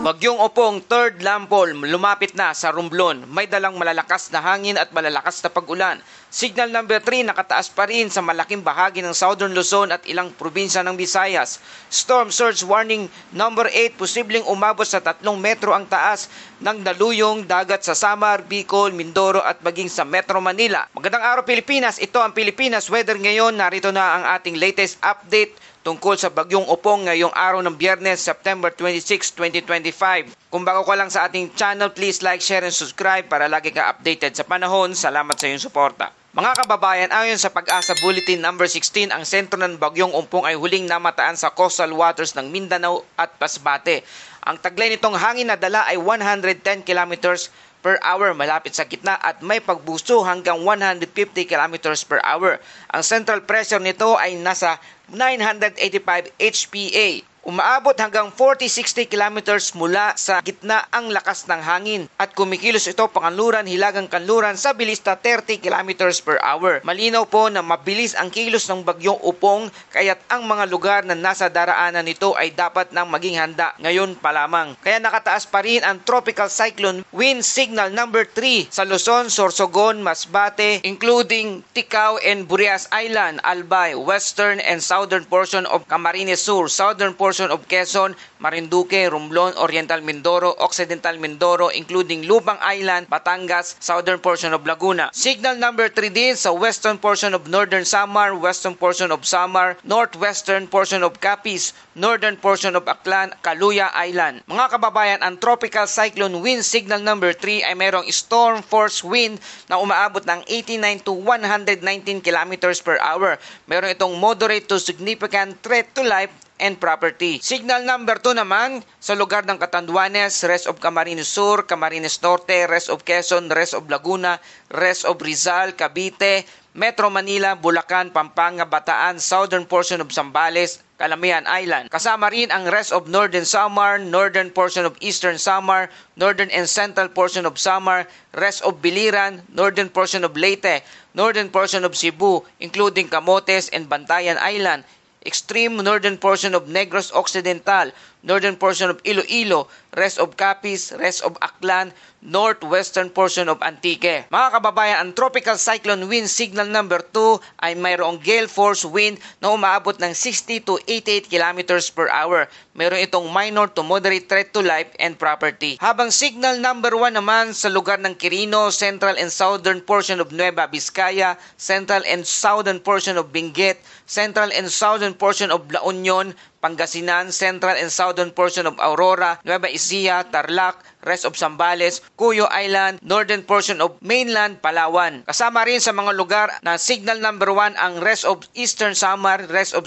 Bagyong Opong, third landfall, lumapit na sa Romblon. May dalang malalakas na hangin at malalakas na pag-ulan. Signal number 3, nakataas pa rin sa malaking bahagi ng Southern Luzon at ilang probinsya ng Visayas. Storm surge warning number 8, posibleng umabot sa 3 metro ang taas ng daluyong dagat sa Samar, Bicol, Mindoro at maging sa Metro Manila. Magandang araw Pilipinas, ito ang Pilipinas Weather ngayon. Narito na ang ating latest update tungkol sa Bagyong Opong ngayong araw ng Biyernes, September 26, 2025. Kung bago ka lang sa ating channel, please like, share, and subscribe para lagi ka updated sa panahon. Salamat sa iyong suporta. Mga kababayan, ayon sa Pag-asa Bulletin number 16, ang sentro ng Bagyong Opong ay huling namataan sa coastal waters ng Mindanao at Masbate. Ang taglay nitong hangin na dala ay 110 kilometers per hour malapit sa gitna at may pagbuso hanggang 150 kilometers per hour. Ang central pressure nito ay nasa 985 HPA. Umaabot hanggang 40-60 kilometers mula sa gitna ang lakas ng hangin at kumikilos ito panganluran hilagang kanluran sa bilis na 30 kilometers per hour. Malinaw po na mabilis ang kilos ng Bagyong Opong kaya't ang mga lugar na nasa daraanan nito ay dapat nang maging handa ngayon pa lamang. Kaya nakataas pa rin ang tropical cyclone wind signal number 3 sa Luzon, Sorsogon, Masbate, including Ticao and Burias Island, Albay, western and southern portion of Camarines Sur, southern portion of Quezon, Marinduque, Romblon, Oriental Mindoro, Occidental Mindoro, including Lubang Island, Batangas, southern portion of Laguna. Signal number 3 din sa western portion of Northern Samar, western portion of Samar, northwestern portion of Capiz, northern portion of Aklan, Kaluya Island. Mga kababayan, ang tropical cyclone wind signal number 3 ay mayroong storm force wind na umaabot ng 89 to 119 kilometers per hour. Meron itong moderate to significant threat to life and property. Signal number 2 naman sa lugar ng Catanduanes, rest of Camarines Sur, Camarines Norte, rest of Quezon, rest of Laguna, rest of Rizal, Cavite, Metro Manila, Bulacan, Pampanga, Bataan, southern portion of Zambales, Calamian Island. Kasama rin ang rest of Northern Samar, northern portion of Eastern Samar, northern and central portion of Samar, rest of Biliran, northern portion of Leyte, northern portion of Cebu, including Camotes and Bantayan Island, extreme northern portion of Negros Occidental, northern portion of Iloilo, rest of Capiz, rest of Aklan, northwestern portion of Antique. Mga kababayan, ang tropical cyclone wind signal number 2 ay mayroong gale force wind na umaabot ng 60 to 88 kilometers per hour. Mayroon itong minor to moderate threat to life and property. Habang signal number 1 naman sa lugar ng Quirino, central and southern portion of Nueva Vizcaya, central and southern portion of Benguet, central and southern portion of La Union, Pangasinan, central and southern portion of Aurora, Nueva Ecija, Tarlac, rest of Zambales, Cuyo Island, northern portion of mainland Palawan. Kasama rin sa mga lugar na signal number 1 ang rest of Eastern Samar, rest of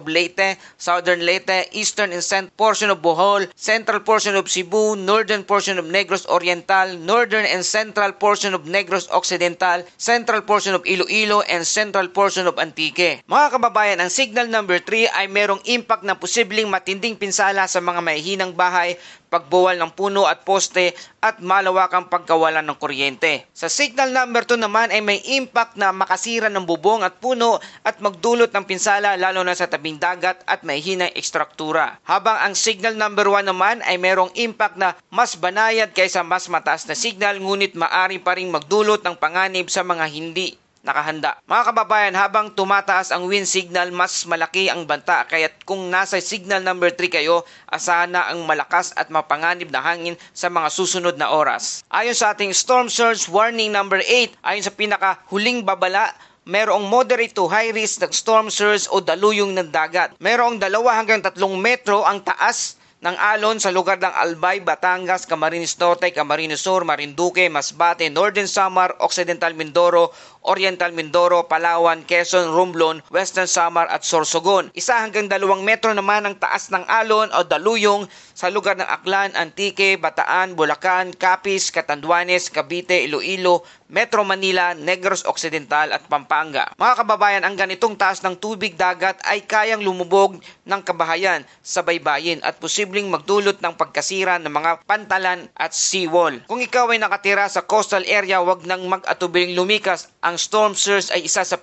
Leyte, southern Leyte, eastern and central portion of Bohol, central portion of Cebu, northern portion of Negros Oriental, northern and central portion of Negros Occidental, central portion of Iloilo, and central portion of Antique. Mga kababayan, ang signal number 3 ay merong impact na posibleng matinding pinsala sa mga mahihinang bahay, pagbuwal ng puno at poste at malawakang pagkawalan ng kuryente. Sa signal number 2 naman ay may impact na makasira ng bubong at puno at magdulot ng pinsala lalo na sa tabing dagat at mahihinang ekstruktura. Habang ang signal number 1 naman ay mayroong impact na mas banayad kaysa mas mataas na signal ngunit maaari pa ring magdulot ng panganib sa mga hindi nakahanda. Mga kababayan, habang tumataas ang wind signal, mas malaki ang banta. Kaya't kung nasa signal number 3 kayo, asahan na ang malakas at mapanganib na hangin sa mga susunod na oras. Ayon sa ating storm surge warning number 8, ayon sa pinakahuling babala, merong moderate to high risk ng storm surge o daluyong ng dagat. Merong 2 hanggang 3 metro ang taas ng alon sa lugar ng Albay, Batangas, Camarines Norte, Camarines Sur, Marinduque, Masbate, Northern Samar, Occidental Mindoro, Oriental Mindoro, Palawan, Quezon, Romblon, Western Samar at Sorsogon. 1 hanggang 2 metro naman ang taas ng alon o daluyong sa lugar ng Aklan, Antique, Bataan, Bulacan, Capiz, Catanduanes, Cavite, Iloilo, Metro Manila, Negros Occidental at Pampanga. Mga kababayan, ang ganitong taas ng tubig dagat ay kayang lumubog ng kabahayan sa baybayin at posibleng magdulot ng pagkasira ng mga pantalan at seawall. Kung ikaw ay nakatira sa coastal area, huwag nang mag-atubiling lumikas. ang storm surge ay isa sa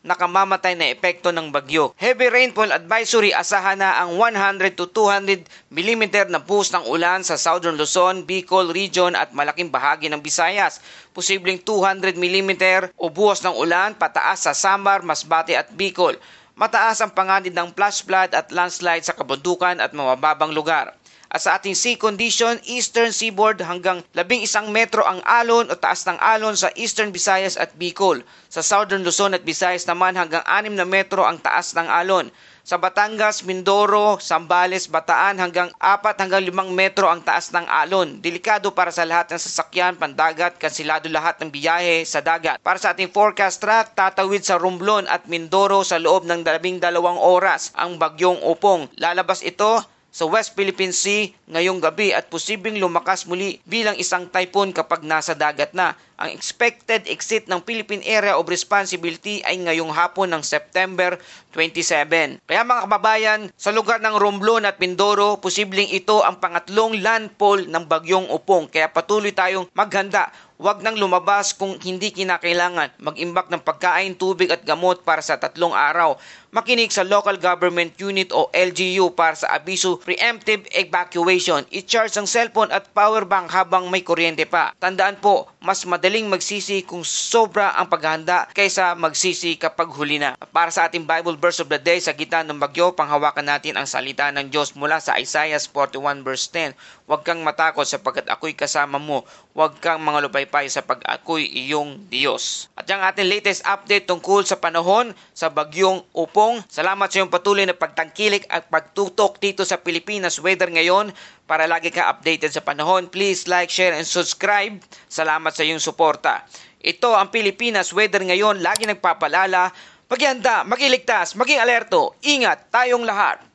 nakamamatay na epekto ng bagyo. Heavy rainfall advisory, asahan na ang 100 to 200 mm na buhos ng ulan sa Southern Luzon, Bicol Region at malaking bahagi ng Visayas. Posibleng 200 mm o buhos ng ulan pataas sa Samar, Masbate at Bicol. Mataas ang panganib ng flash flood at landslide sa kabundukan at mababang lugar. At sa ating sea condition, eastern seaboard hanggang 11 metro ang alon o taas ng alon sa eastern Visayas at Bicol. Sa southern Luzon at Visayas naman hanggang 6 na metro ang taas ng alon. Sa Batangas, Mindoro, Zambales, Bataan hanggang 4 hanggang 5 metro ang taas ng alon. Delikado para sa lahat ng sasakyan, pandagat, kansilado lahat ng biyahe sa dagat. Para sa ating forecast track, tatawid sa Romblon at Mindoro sa loob ng 12 oras ang bagyong Opong. Lalabas ito sa West Philippine Sea ngayong gabi at posibleng lumakas muli bilang isang typhoon kapag nasa dagat na. Ang expected exit ng Philippine Area of Responsibility ay ngayong hapon ng September 27. Kaya mga kababayan, sa lugar ng Romblon at Mindoro, posibleng ito ang pangatlong landfall ng bagyong Opong. Kaya patuloy tayong maghanda. Huwag nang lumabas kung hindi kinakailangan. Mag-imbak ng pagkain, tubig at gamot para sa 3 araw. Makinig sa Local Government Unit o LGU para sa abiso preemptive evacuation. I-charge ang cellphone at power bank habang may kuryente pa. Tandaan po, mas madaling magsisi kung sobra ang paghahanda kaysa magsisi kapag huli na. Para sa ating Bible verse of the day, sa gitna ng bagyo, panghawakan natin ang salita ng Diyos mula sa Isaiah 41 verse 10. Huwag kang matakot sapagkat ako'y kasama mo. Huwag kang mangalupaypay sapagkat ako'y iyong Diyos. At yung ating latest update tungkol sa panahon sa bagyong Opong. Salamat sa iyong patuloy na pagtangkilik at pagtutok dito sa Pilipinas Weather ngayon. Para lagi ka updated sa panahon, please like, share, and subscribe. Salamat sa iyong suporta. Ito ang Pilipinas Weather ngayon. Lagi nagpapalala. Maghihanda, mag-iligtas, maging alerto. Ingat tayong lahat.